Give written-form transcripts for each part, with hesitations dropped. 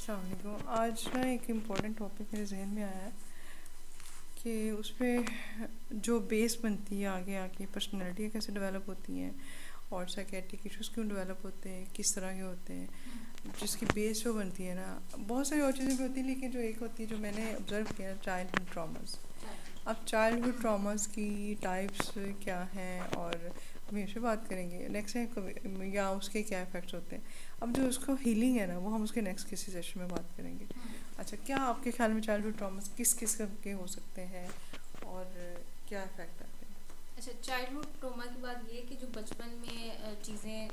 अस्सलाम वालेकुम। आज ना एक इम्पॉर्टेंट टॉपिक मेरे जहन में आया है कि उस पे जो बेस बनती है आगे आके पर्सनैलिटी कैसे डेवलप होती हैं और साइकेट्रिक इश्यूज़ क्यों डेवलप होते हैं, किस तरह के होते हैं, जिसकी बेस जो बनती है ना, बहुत सारी और चीज़ें भी होती हैं, लेकिन जो एक होती है जो मैंने ऑब्ज़र्व किया, चाइल्डहुड ट्रॉमास। अब चाइल्डहुड ट्रॉमास की टाइप्स क्या हैं और हम इस पे बात करेंगे नेक्स्ट टाइम, या उसके क्या इफ़ेक्ट्स होते हैं। अब जो उसको हीलिंग है ना, वो हम उसके नेक्स्ट किसी सेशन में बात करेंगे। अच्छा, क्या आपके ख्याल में चाइल्डहुड ट्रॉमास किस किस के हो सकते हैं और क्या इफ़ेक्ट आते हैं? अच्छा, चाइल्डहुड ट्रोमा की बात ये है कि जो बचपन में चीज़ें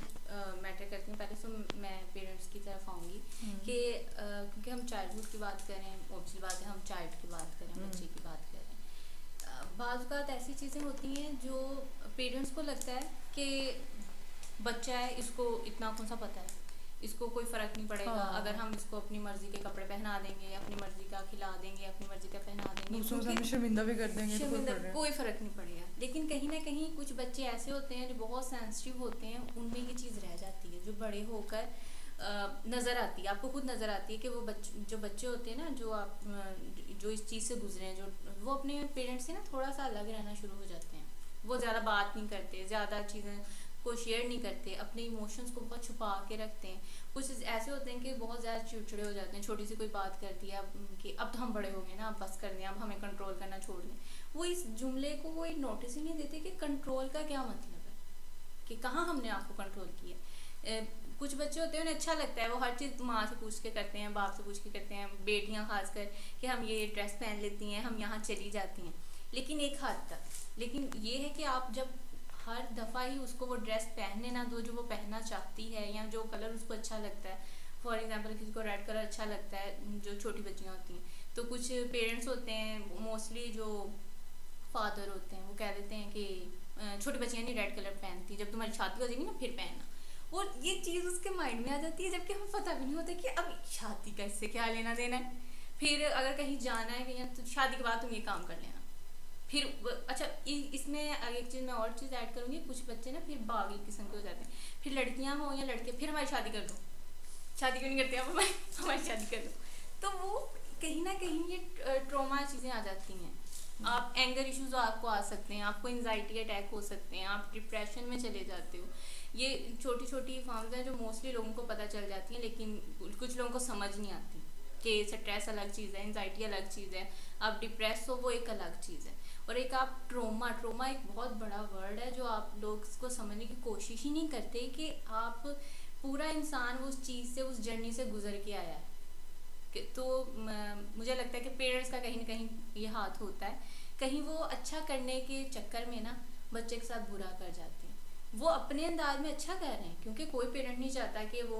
मैटर करती हैं। पहले तो मैं पेरेंट्स की तरफ आऊँगी कि क्योंकि हम चाइल्डहुड की बात करें, ऑब्वियसली बात है, हम चाइल्ड की बात करें, बच्चे की बात करें। बाज़ बात ऐसी चीज़ें होती हैं जो पेरेंट्स को लगता है कि बच्चा है, इसको इतना कौन सा पता है, इसको कोई फ़र्क नहीं पड़ेगा अगर हम इसको अपनी मर्ज़ी के कपड़े पहना देंगे, अपनी मर्ज़ी का खिला देंगे, अपनी मर्ज़ी का पहना देंगे, दूसरों से हमें शर्मिंदा भी कर देंगे तो कोई फ़र्क नहीं पड़ेगा। लेकिन कहीं ना कहीं कुछ बच्चे ऐसे होते हैं जो बहुत सेंसिटिव होते हैं, उनमें ये चीज़ रह जाती है जो बड़े होकर नज़र आती है, आपको खुद नज़र आती है कि वो जो बच्चे होते हैं ना, जो आप जो इस चीज़ से गुजरे हैं, जो वो अपने पेरेंट्स से ना थोड़ा सा अलग रहना शुरू हो जाते हैं। वो ज़्यादा बात नहीं करते, ज़्यादा चीज़ें को शेयर नहीं करते, अपने इमोशंस को बहुत छुपा के रखते हैं। कुछ ऐसे होते हैं कि बहुत ज़्यादा चिड़चिड़े हो जाते हैं, छोटी सी कोई बात कर दिया कि अब तो हम बड़े हो गए ना, अब बस कर दें, अब हमें कंट्रोल करना छोड़ दें। वो इस जुमले को वो नोटिस ही नहीं देते कि कंट्रोल का क्या मतलब है, कि कहाँ हमने आपको कंट्रोल किया। कुछ बच्चे होते हैं, उन्हें अच्छा लगता है, वो हर चीज़ माँ से पूछ के करते हैं, बाप से पूछ के करते हैं, बेटियाँ खासकर कि हम ये ड्रेस पहन लेती हैं, हम यहाँ चली जाती हैं, लेकिन एक हद तक। लेकिन ये है कि आप जब हर दफ़ा ही उसको वो ड्रेस पहनने ना दो जो वो पहनना चाहती है, या जो कलर उसको अच्छा लगता है। फॉर एग्जांपल किसी को रेड कलर अच्छा लगता है, जो छोटी बच्चियाँ होती हैं, तो कुछ पेरेंट्स होते हैं, मोस्टली जो फादर होते हैं, वो कह देते हैं कि छोटी बच्चियाँ नहीं रेड कलर पहनती, जब तुम्हारी शादी हो जाएगी ना फिर पहनना। और ये चीज़ उसके माइंड में आ जाती है, जबकि हमें पता भी नहीं होता कि अब शादी का इससे क्या लेना देना है। फिर अगर कहीं जाना है कहीं, तो शादी के बाद तुम ये काम कर लेना। फिर अच्छा, इसमें एक चीज़ मैं और चीज़ ऐड करूँगी, कुछ बच्चे ना फिर बागी किस्म के हो जाते हैं। फिर लड़कियाँ हो या लड़के, फिर हमारी शादी कर दो, शादी क्यों नहीं करते आप, हमारी शादी कर दो। तो वो कहीं ना कहीं ये ट्रॉमा चीज़ें आ जाती हैं। आप एंगर इश्यूज आपको आ सकते हैं, आपको एंजाइटी अटैक हो सकते हैं, आप डिप्रेशन में चले जाते हो। ये छोटी छोटी फॉर्म्स हैं जो मोस्टली लोगों को पता चल जाती हैं, लेकिन कुछ लोगों को समझ नहीं आती कि स्ट्रेस अलग चीज़ है, एंजाइटी अलग चीज़ है, आप डिप्रेस हो वो एक अलग चीज़ है, और एक आप ट्रोमा ट्रोमा एक बहुत बड़ा वर्ड है जो आप लोग इसको समझने की कोशिश ही नहीं करते कि आप पूरा इंसान उस चीज़ से, उस जर्नी से गुजर के आया है। तो मुझे लगता है कि पेरेंट्स का कहीं ना कहीं ये हाथ होता है, कहीं वो अच्छा करने के चक्कर में ना बच्चे के साथ बुरा कर जाते हैं। वो अपने अंदाज में अच्छा कर रहे हैं, क्योंकि कोई पेरेंट नहीं चाहता कि वो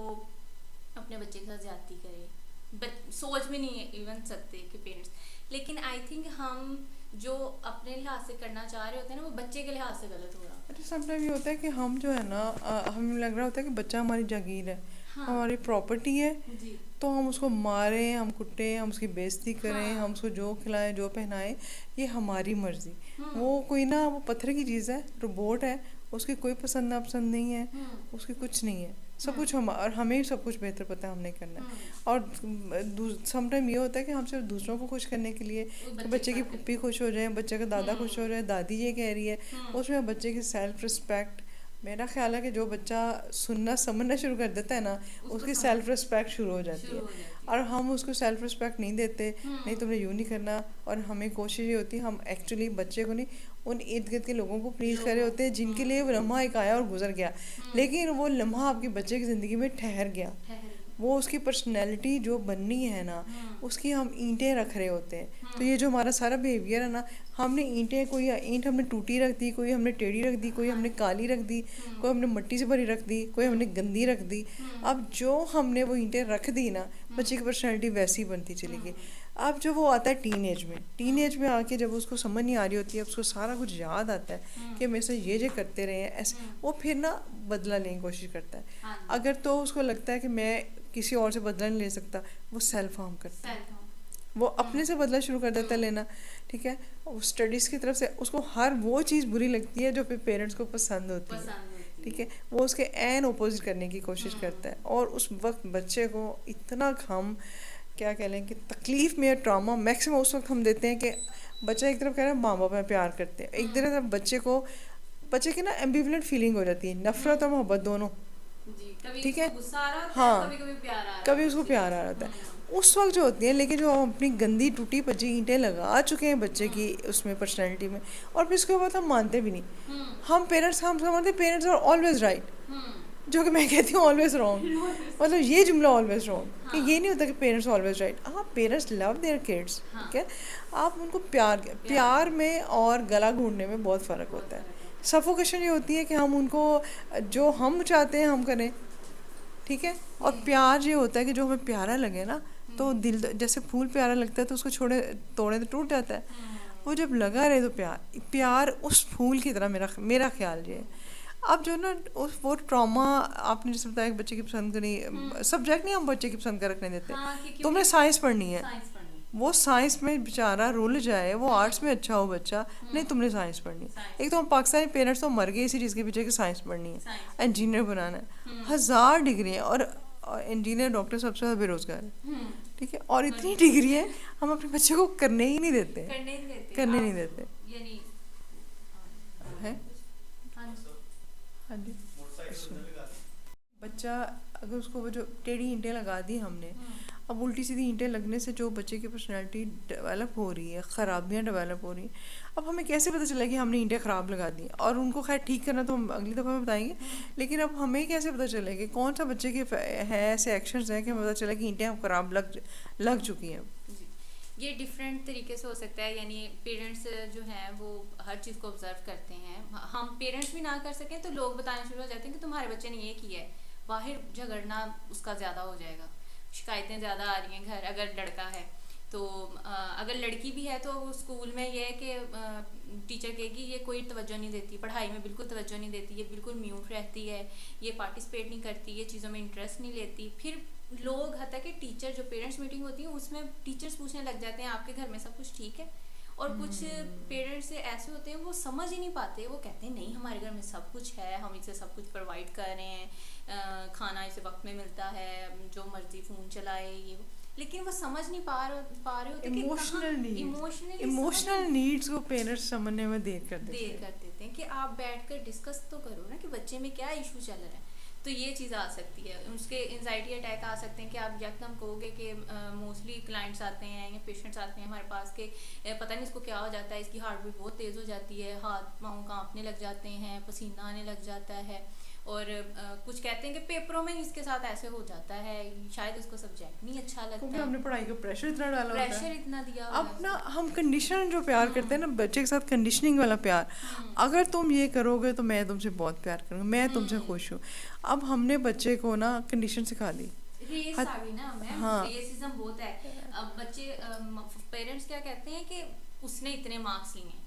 अपने बच्चे के साथ ज्यादती करे, सोच भी नहीं इवन सकते कि पेरेंट्स। लेकिन आई थिंक हम जो अपने लिहाज से करना चाह रहे होते हैं ना, वो बच्चे के लिहाज से गलत हो रहा होता अच्छा, समटाइम ये होता है कि हम जो है ना, हमें लग रहा होता है कि बच्चा हमारी जागीर है, हाँ हमारी प्रॉपर्टी है, जी। तो हम उसको मारें, हम कुटें, हम उसकी बेइज्जती करें, हम हाँ उसको जो खिलाएं जो पहनाएं, ये हमारी मर्ज़ी। हम्म वो कोई ना, वो पत्थर की चीज़ है, रोबोट है, उसकी कोई पसंद नापसंद नहीं है, हम्म उसकी कुछ नहीं है, सब हम्म कुछ हम, और हमें सब कुछ बेहतर पता है हमने करना है। हम्म और समटाइम ये होता है कि हम सिर्फ दूसरों को खुश करने के लिए, वो कि बच्चे के बच्चे की साथ पुप्पी करते खुश हो जाए, बच्चे का दादा खुश हो हैं। जाए, दादी ये कह रही है, हम्म उसमें बच्चे की सेल्फ रिस्पेक्ट, मेरा ख्याल है कि जो बच्चा सुनना समझना शुरू कर देता है ना, उसको उसकी समझ सेल्फ रिस्पेक्ट शुरू हो जाती शुरू है। हो जाती और है। हम उसको सेल्फ रिस्पेक्ट नहीं देते, नहीं हम्म तुमने यूँ नहीं करना, और हमें कोशिश ये होती है हम एक्चुअली बच्चे को नहीं, उन इर्द गिर्द के लोगों को प्लीज़ कर रहे लोगों होते हैं जिनके लिए वो लम्हा एक आया और गुजर गया, हम्म लेकिन वो लम्हा आपके बच्चे की ज़िंदगी में ठहर गया, ठहर गए। वो उसकी पर्सनैलिटी जो बननी है ना, हम्म उसकी हम ईंटें रख रहे होते हैं। तो हम्म ये जो हमारा सारा बिहेवियर है ना, हमने ईंटें, कोई ईंट हमने टूटी रख दी, कोई हमने टेढ़ी रख दी, कोई हाँ हमने काली रख दी, हम्म कोई हमने मिट्टी से भरी रख दी, कोई हमने हम्म गंदी रख दी। हम्म अब जो हमने वो ईंटें रख दी ना, हम्म बच्चे की पर्सनैलिटी वैसी बनती चली गई। हम्म अब जब वो आता है टीन एज में, टीन हम्म एज में आके जब उसको समझ नहीं आ रही होती है, अब उसको सारा कुछ याद आता है हम्म कि मेरे से ये करते रहे हैं ऐसे, हम्म वो फिर ना बदला लेने की कोशिश करता है। हाँ जी। अगर तो उसको लगता है कि मैं किसी और से बदला नहीं ले सकता, वो सेल्फ हार्म करता है, सेल्फ होम। वो अपने से बदला शुरू कर देता है हम्म लेना। ठीक है, स्टडीज़ की तरफ से उसको हर वो चीज़ बुरी लगती है जो फिर पेरेंट्स को पसंद होती है। पसंद होती ठीक है, वो उसके एन ऑपोजिट करने की कोशिश करता है, और उस वक्त बच्चे को इतना हम क्या कह लें कि तकलीफ़ में ट्रॉमा मैक्सिमम उस वक्त हम देते हैं कि बच्चा एक तरफ कह रहा है माँ बाप में प्यार करते हैं, एक तरफ बच्चे की ना एम्बिवलेंट फीलिंग हो जाती है, नफरत और मोहब्बत दोनों, ठीक है, हाँ, कभी उसको प्यार आ रहा है उस वक्त जो होती है। लेकिन जो हम अपनी गंदी टूटी भजी ईंटें लगा चुके हैं बच्चे की उसमें पर्सनैलिटी में, और फिर उसके बाद हम मानते भी नहीं, हम समझते पेरेंट्स आर ऑलवेज राइट, जो कि मैं कहती हूँ ऑलवेज रॉन्ग। मतलब ये जुमला ऑलवेज रॉन्ग, कि ये नहीं होता कि पेरेंट्स ऑलवेज राइट। हाँ, पेरेंट्स लव देयर किड्स, ठीक है, आप उनको प्यार में और गला घूंटने में बहुत फ़र्क होता है। सफोकेशन ये होती है कि हम उनको जो हम चाहते हैं हम करें, ठीक है, और प्यार ये होता है कि जो हमें प्यारा लगे ना, तो दिल, जैसे फूल प्यारा लगता है तो उसको तोड़े तो टूट जाता है, वो जब लगा रहे तो प्यार उस फूल की तरह मेरा ख्याल ये है। अब जो ना वो ट्रॉमा आपने जैसे बताया कि बच्चे की पसंद करी सब्जेक्ट नहीं हम बच्चे की पसंद का रखने देते, तुमने साइंस पढ़नी है, वो साइंस में बेचारा रुल जाए, वो आर्ट्स में अच्छा हो बच्चा, नहीं तुमने साइंस पढ़नी है। एक तो हम पाकिस्तानी पेरेंट्स तो मर गए इसी चीज़ के पीछे कि साइंस पढ़नी है, इंजीनियर बनाना है, 1000 डिग्री है, और इंजीनियर डॉक्टर सबसे ज़्यादा बेरोजगार है, ठीक है, और इतनी डिग्री है हम अपने बच्चे को करने ही नहीं देते, करने नहीं देते है। हाँ जी, बच्चा अगर उसको वो जो टेढ़ी ईंटें लगा दी हमने, अब उल्टी सीधी ईंटें लगने से जो बच्चे की पर्सनैलिटी डेवलप हो रही है, ख़राबियाँ डेवलप हो रही हैं, अब हमें कैसे पता चला कि हमने ईंटें ख़राब लगा दी, और उनको खैर ठीक करना तो हम अगली दफ़ा में बताएंगे, लेकिन अब हमें कैसे पता चले कि कौन सा बच्चे के है ऐसे एक्शंस हैं कि हमें पता चला कि ईंटें हम ख़राब लग चुकी हैं। ये डिफरेंट तरीके से हो सकता है, यानी पेरेंट्स जो हैं वो हर चीज़ को ऑब्जर्व करते हैं, हम पेरेंट्स भी ना कर सकें तो लोग बताना शुरू हो जाते हैं कि तुम्हारे बच्चे ने ये किया है, बाहर झगड़ना उसका ज़्यादा हो जाएगा, शिकायतें ज़्यादा आ रही हैं घर, अगर लड़का है तो अगर लड़की भी है तो वो स्कूल में ये है कि टीचर कहेगी ये कोई तवज्जो नहीं देती, पढ़ाई में बिल्कुल तवज्जो नहीं देती, ये बिल्कुल म्यूट रहती है, ये पार्टिसिपेट नहीं करती, ये चीज़ों में इंटरेस्ट नहीं लेती। फिर लोग हता कि टीचर जो पेरेंट्स मीटिंग होती है उसमें टीचर्स पूछने लग जाते हैं आपके घर में सब कुछ ठीक है, और कुछ पेरेंट्स ऐसे होते हैं वो समझ ही नहीं पाते, वो कहते हैं नहीं हमारे घर में सब कुछ है, हम इसे सब कुछ प्रोवाइड कर रहे हैं, खाना इसे वक्त में मिलता है, जो मर्जी फ़ोन चलाए ये, लेकिन वो समझ नहीं पा रहे होते कि इमोशनल नीड्स को पेरेंट्स समझने में देर कर देते हैं कि आप बैठकर डिस्कस तो करो ना कि बच्चे में क्या इशू चल रहा है। तो ये चीज़ आ सकती है, उसके एंजाइटी अटैक आ सकते हैं कि आप यकदम कहोगे कि मोस्टली क्लाइंट्स आते हैं या पेशेंट्स आते हैं हमारे पास के पता नहीं इसको क्या हो जाता है, इसकी हार्ट बीट बहुत तेज़ हो जाती है, हाथ पाँव कांपने लग जाते हैं, पसीना आने लग जाता है, और कुछ कहते हैं कि पेपरों में इसके साथ ऐसे हो जाता है, शायद उसको सब्जेक्ट नहीं अच्छा लगता है, हमने पढ़ाई का प्रेशर इतना डाला होता है, प्रेशर इतना दिया अब ना हम कंडीशन जो प्यार करते हैं ना बच्चे के साथ, कंडीशनिंग वाला प्यार, अगर तुम ये करोगे तो मैं तुमसे बहुत प्यार करूँगा, मैं तुमसे खुश हूँ। अब हमने बच्चे को ना कंडीशन सिखा दी, रेस आ गई ना मैम, हाँ, रेसिज्म बहुत है। अब बच्चे पेरेंट्स क्या कहते हैं कि उसने इतने मार्क्स लिए हैं,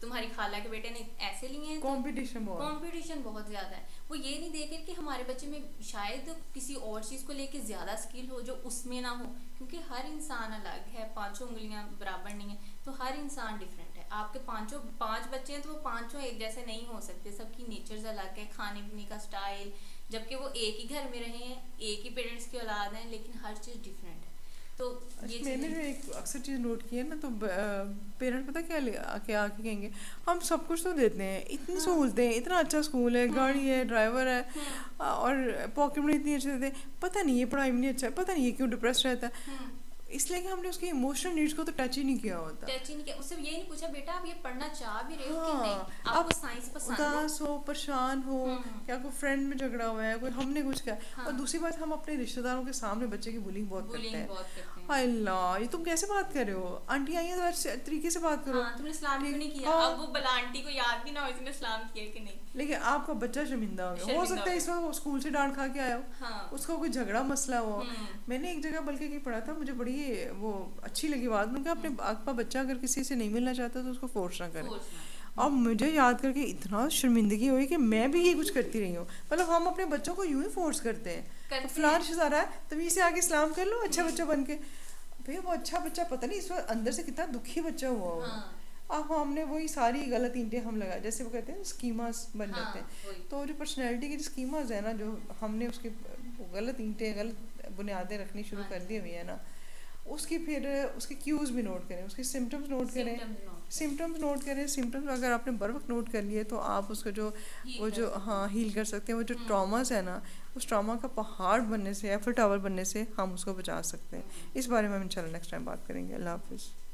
तुम्हारी खाला के बेटे ने ऐसे लिए हैं, कंपटीशन बहुत ज़्यादा है। वो ये नहीं देखे कि हमारे बच्चे में शायद किसी और चीज़ को लेके ज़्यादा स्किल हो जो उसमें ना हो, क्योंकि हर इंसान अलग है, पांचों उंगलियां बराबर नहीं है, तो हर इंसान डिफरेंट है। आपके पांच बच्चे हैं तो वो पांचों एक जैसे नहीं हो सकते, सबकी नेचर्स अलग है, खाने पीने का स्टाइल, जबकि वो एक ही घर में रहे हैं, एक ही पेरेंट्स की औलाद हैं, लेकिन हर चीज़ डिफरेंट है। तो ये मैंने जो एक अक्सर चीज़ नोट की है ना, तो पेरेंट्स पता क्या आके कहेंगे हम सब कुछ तो देते हैं, इतनी सहूलतें, इतना अच्छा स्कूल है, गाड़ी है, ड्राइवर है, और पॉकेट मनी इतनी अच्छी देते हैं, पता नहीं ये पढ़ाई में नहीं अच्छा है, पता नहीं ये क्यों डिप्रेस रहता है, इसलिए कि हमने उसकी इमोशनल नीड्स को तो टच ही नहीं किया होता, उससे ये नहीं पूछा बेटा आप ये पढ़ना चाह भी रहे हो कि नहीं, आपको साइंस पसंद है, उदास हो, परेशान हो, क्या कोई फ्रेंड में झगड़ा हुआ है, कोई हमने कुछ किया, और दूसरी बात हम अपने रिश्तेदारों के सामने बच्चे की बुलिंग बहुत करते हैं। अल्लाह, ये तुम कैसे बात कर रहे हो, आंटी आई है तो तरीके से बात करो, तुमने सलाम क्यों नहीं किया, अब वो भला आंटी को याद भी ना हो इसने सलाम किया कि नहीं, लेकिन आपका बच्चा शर्मिंदा हो गया, हो सकता है इस वक्त स्कूल से डांट खा के आया हो, उसका कोई झगड़ा मसला हो। मैंने एक जगह बल्कि की पढ़ा था, मुझे बड़ी वो अच्छी लगी बात, मैंने कहा अपने आपका बच्चा अगर किसी से नहीं मिलना चाहता तो उसको फोर्स ना करे, और मुझे याद करके इतना शर्मिंदगी हुई कि मैं भी ये कुछ करती रही हूँ, मतलब हम अपने बच्चों को यूं ही फोर्स करते हैं, फलान रिश्तेदार है तभी से आगे इस्लाम कर लो अच्छा बच्चा बन के, भैया वो अच्छा बच्चा पता नहीं इस वक्त अंदर से कितना दुखी बच्चा हुआ हो, अब हमने वही सारी गलत ईंटें हम लगाए, जैसे वो कहते हैं स्कीमास बन हाँ जाते हैं। वही। तो जो पर्सनैलिटी के स्कीमास है ना, जो हमने उसकी वो गलत ईंटें, गलत बुनियादें रखनी शुरू हाँ कर दी जी। हुई है ना, उसकी फिर उसके क्यूज भी नोट करें, उसके सिम्टम्स नोट करें। सिम्टम्स नोट करें। सिम्टम्स नोट करें, सिम्टम्स अगर आपने बर वक्त नोट कर लिए तो आप उसका जो हील वो कर जो सकते हाँ हैं। हील कर सकते हैं। वो जो हम्म। ट्रॉमास है ना, उस ट्रॉमा का पहाड़ बनने से, एफर टावर बनने से हम उसको बचा सकते हैं। हम्म। इस बारे में हम इंशाल्लाह नेक्स्ट टाइम बात करेंगे। अल्लाह हाफिज़।